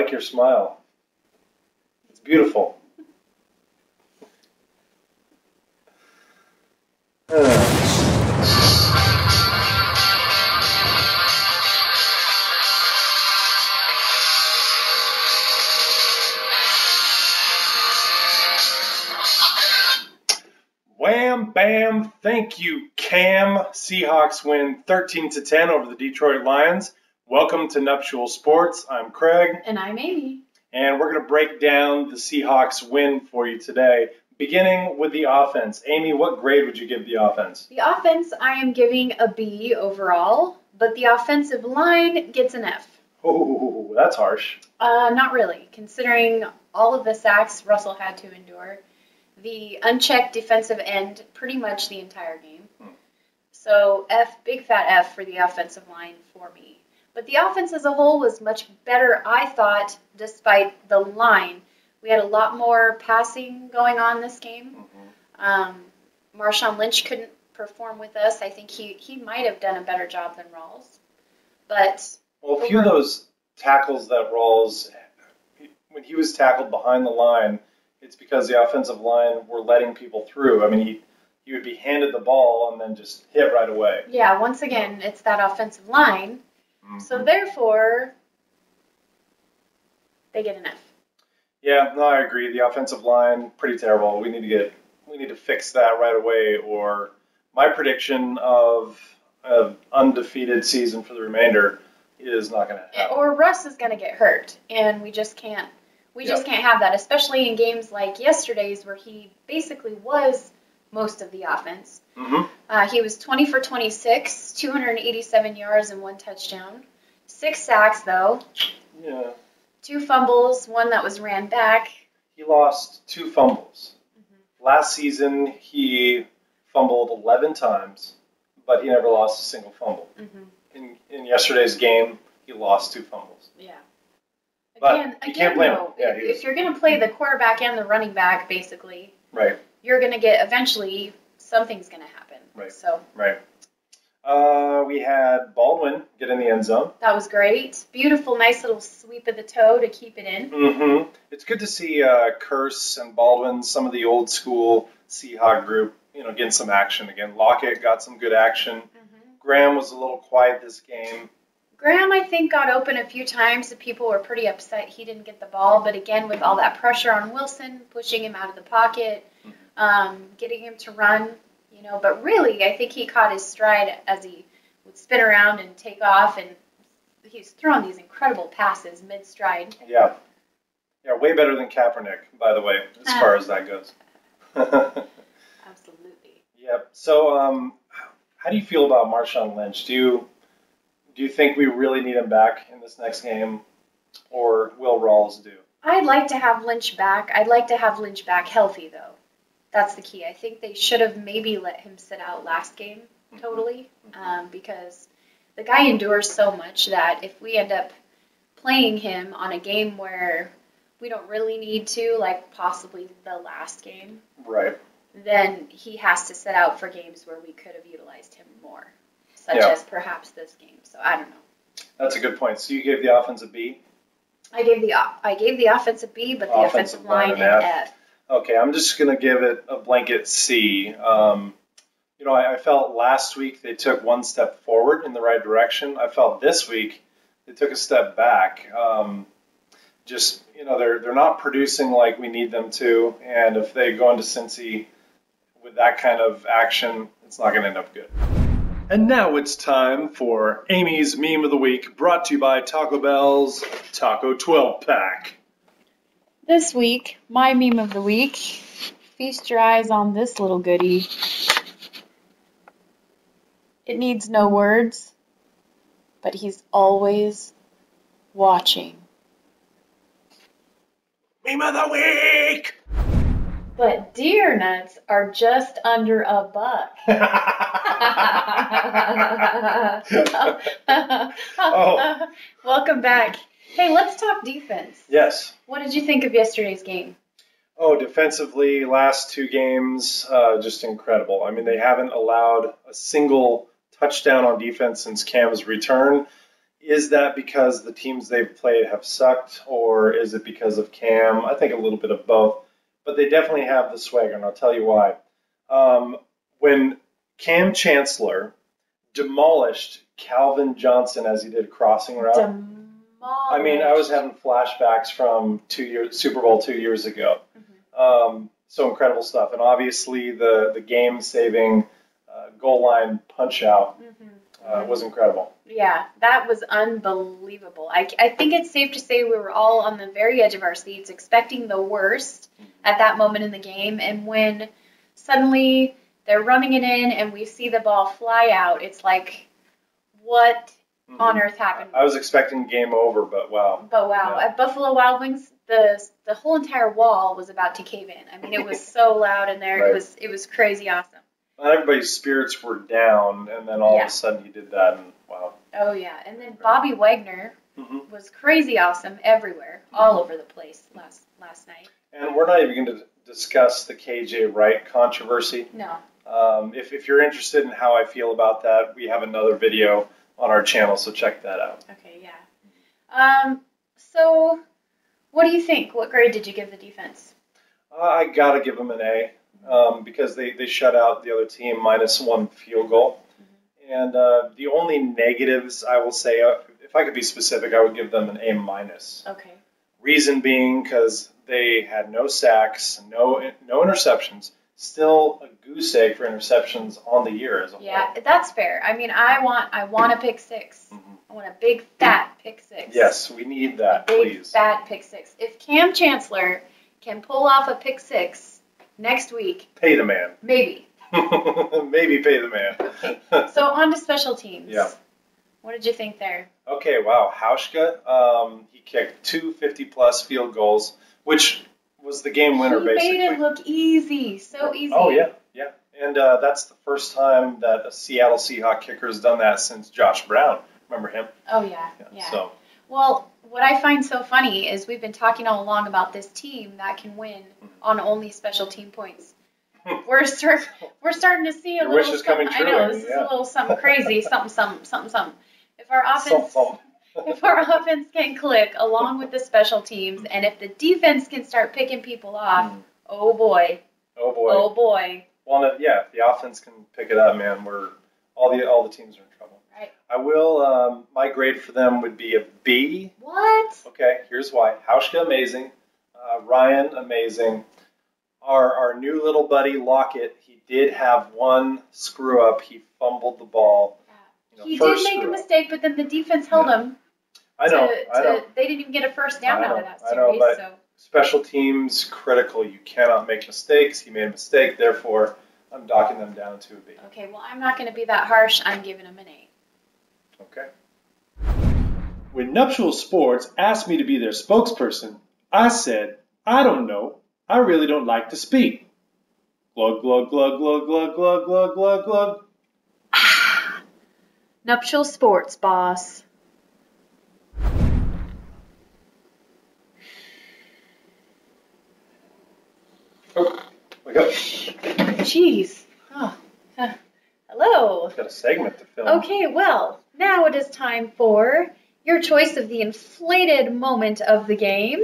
like your smile. It's beautiful. Wham, bam, thank you, Cam. Seahawks win 13-10 over the Detroit Lions. Welcome to Nuptial Sports. I'm Craig. And I'm Amy. And we're going to break down the Seahawks win for you today, beginning with the offense. Amy, what grade would you give the offense? The offense, I am giving a B overall, but the offensive line gets an F. Oh, that's harsh. Not really, considering all of the sacks Russell had to endure. The unchecked defensive end pretty much the entire game. So F, big fat F for the offensive line for me. But the offense as a whole was much better, I thought, despite the line. We had a lot more passing going on this game. Marshawn Lynch couldn't perform with us. I think he might have done a better job than Rawls. But well, a few of those tackles that Rawls, when he was tackled behind the line, it's because the offensive line were letting people through. I mean, he would be handed the ball and then just hit right away. Yeah, once again, it's that offensive line. So therefore, they get an F. Yeah, no, I agree. The offensive line, pretty terrible. We need to fix that right away, or my prediction of an undefeated season for the remainder is not going to happen. Or Russ is going to get hurt, and we just can't. We just can't have that, especially in games like yesterday's where he basically was most of the offense. He was 20 for 26, 287 yards and 1 touchdown. 6 sacks, though. Yeah. 2 fumbles, 1 that was ran back. He lost 2 fumbles. Last season, he fumbled 11 times, but he never lost a single fumble. In yesterday's game, he lost 2 fumbles. Yeah. But you can't blame him. Yeah, if you're going to play the quarterback and the running back, basically, right, you're going to get eventually something's going to happen. Right. So. Right. We had Baldwin get in the end zone. That was great. Beautiful, nice little sweep of the toe to keep it in. It's good to see Curse and Baldwin, some of the old school Seahawk group, getting some action again. Lockett got some good action. Graham was a little quiet this game. Graham, I think, got open a few times. The people were pretty upset he didn't get the ball. But again, with all that pressure on Wilson, pushing him out of the pocket, getting him to run, But really, I think he caught his stride as he would spin around and take off. And he's throwing these incredible passes mid-stride. Yeah. Yeah, way better than Kaepernick, by the way, as far as that goes. Absolutely. Yep. So how do you feel about Marshawn Lynch? Do you think we really need him back in this next game, or will Rawls do? I'd like to have Lynch back. I'd like to have Lynch back healthy, though. That's the key. I think they should have maybe let him sit out last game totally, because the guy endures so much that if we end up playing him on a game where we don't really need to, like possibly the last game, right, then he has to sit out for games where we could have utilized him more, such as perhaps this game. So I don't know. That's a good point. So you gave the offense a B? I gave the offense a B, but the offensive line an F. Okay, I'm just going to give it a blanket C. I felt last week they took one step forward in the right direction. I felt this week they took a step back. They're not producing like we need them to, and if they go into Cincy with that kind of action, it's not going to end up good. And now it's time for Amy's Meme of the Week, brought to you by Taco Bell's Taco 12-Pack. This week, my meme of the week, feast your eyes on this little goodie. It needs no words, but he's always watching. Meme of the Week! But deer nuts are just under $1. Welcome back. Hey, let's talk defense. Yes. What did you think of yesterday's game? Oh, defensively, last 2 games, just incredible. I mean, they haven't allowed a single touchdown on defense since Cam's return. Is that because the teams they've played have sucked, or is it because of Cam? I think a little bit of both. But they definitely have the swagger, and I'll tell you why. When Cam Chancellor demolished Calvin Johnson as he did a crossing route, I mean, I was having flashbacks from Super Bowl 2 years ago. So incredible stuff. And obviously the game-saving goal line punch-out was incredible. Yeah, that was unbelievable. I think it's safe to say we were all on the very edge of our seats, expecting the worst at that moment in the game. And when suddenly they're running it in and we see the ball fly out, it's like, what on earth happened? I was expecting game over, but wow. Yeah. At Buffalo Wild Wings, the whole entire wall was about to cave in. I mean, it was so loud in there. Right. It was crazy awesome. And everybody's spirits were down, and then all of a sudden he did that, and wow. Oh, yeah. And then Bobby Wagner was crazy awesome everywhere, all over the place last night. And we're not even going to discuss the KJ Wright controversy. No. If you're interested in how I feel about that, we have another video on our channel, so check that out. Okay, yeah. So what do you think? What grade did you give the defense? I got to give them an A. Because they shut out the other team -1 field goal. And the only negatives, I will say, if I could be specific, I would give them an A-. Okay. Reason being because they had no sacks, no interceptions, still a goose egg for interceptions on the year as a whole. Yeah, that's fair. I mean, I want a pick six. I want a big, fat pick six. Yes, we need that, please. Big, fat pick six. If Cam Chancellor can pull off a pick six next week, pay the man. Maybe. Maybe pay the man. Okay. So on to special teams. Yeah. What did you think there? Okay, wow. Hauschka, he kicked 2 50-plus field goals, which was the game winner, basically. He made it look easy. So easy. Oh, yeah. And that's the first time that a Seattle Seahawk kicker has done that since Josh Brown. Remember him? Oh, yeah. So. Well, what I find so funny is we've been talking all along about this team that can win on only special team points. We're starting to see a little. Wish is coming true. I know this is a little something crazy, something. If our offense can click along with the special teams, and if the defense can start picking people off, oh boy. Well, if the offense can pick it up, man, all the teams are in trouble. Right. I will. My grade for them would be a B. What? Okay, here's why. Hauschka, amazing. Ryan, amazing. Our new little buddy Lockett, he did have one screw up. He fumbled the ball. He did make a mistake, but then the defense held him. I know. They didn't even get a first down out of that series. I know, but special teams, critical. You cannot make mistakes. He made a mistake, therefore I'm docking them down to a B. Okay, well, I'm not going to be that harsh. I'm giving him an A. Okay. When Nuptial Sports asked me to be their spokesperson, I said, I don't know. I really don't like to speak. Glug, glug, glug, glug, glug, glug, glug, glug, glug. Nuptial Sports, boss. Oh, wake up. Jeez. Oh. Hello. Got a segment to film. Okay, well, now it is time for your choice of the inflated moment of the game.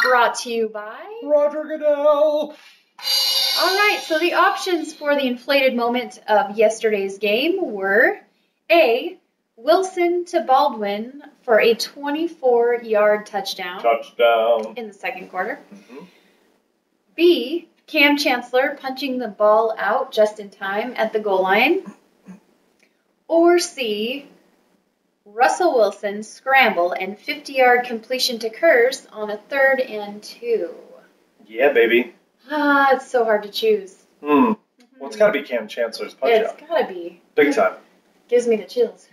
Brought to you by Roger Goodell. All right, so the options for the inflated moment of yesterday's game were A, Wilson to Baldwin for a 24-yard touchdown. In the second quarter. B, Cam Chancellor punching the ball out just in time at the goal line. Or C, Russell Wilson scramble and 50-yard completion to Kurz on a 3rd and 2. Yeah, baby. It's so hard to choose. Well, it's got to be Cam Chancellor's punch out. It's got to be. Big time. Gives me the chills.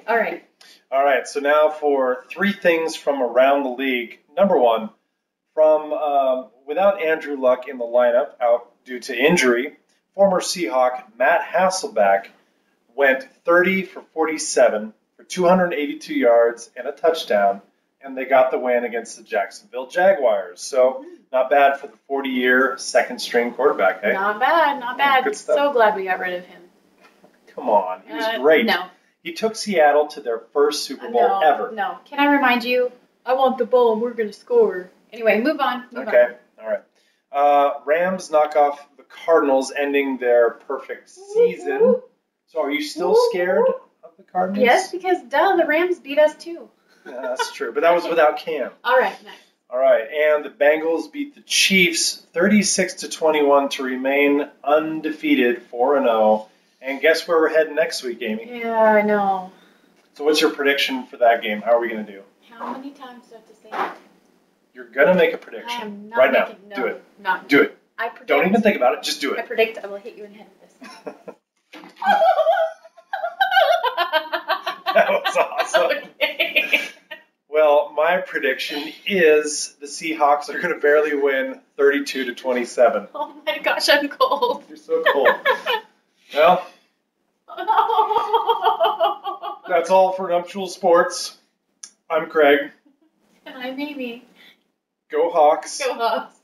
All right. All right, so now for 3 things from around the league. Number 1, from without Andrew Luck in the lineup, out due to injury, former Seahawk Matt Hasselbeck went 30 for 47 for 282 yards and a touchdown, and they got the win against the Jacksonville Jaguars. So not bad for the 40-year second-string quarterback, hey? Not bad. Good stuff. So glad we got rid of him. Come on, he was great. No. He took Seattle to their first Super Bowl ever. No. Can I remind you? I want the ball and we're going to score. Anyway, move on. Okay. All right. Rams knock off the Cardinals, ending their perfect season. So are you still scared of the Cardinals? Yes, because the Rams beat us too. Yeah, that's true, but that was without Cam. All right, nice. All right, and the Bengals beat the Chiefs 36-21 to remain undefeated, 4-0. And guess where we're heading next week, Amy? Yeah, I know. So what's your prediction for that game? How are we going to do? How many times do I have to say it? You're going to make a prediction. I am not right making, now. No, Do it. Not do it. I predict, Don't even think about it. Just do I it. predict I will hit you in the head with this. That was awesome. Okay. Well, my prediction is the Seahawks are going to barely win 32-27. Oh my gosh, I'm cold. You're so cold. Well, that's all for Nuptial Sports. I'm Craig. And I'm Amy. Go Hawks. Go Hawks.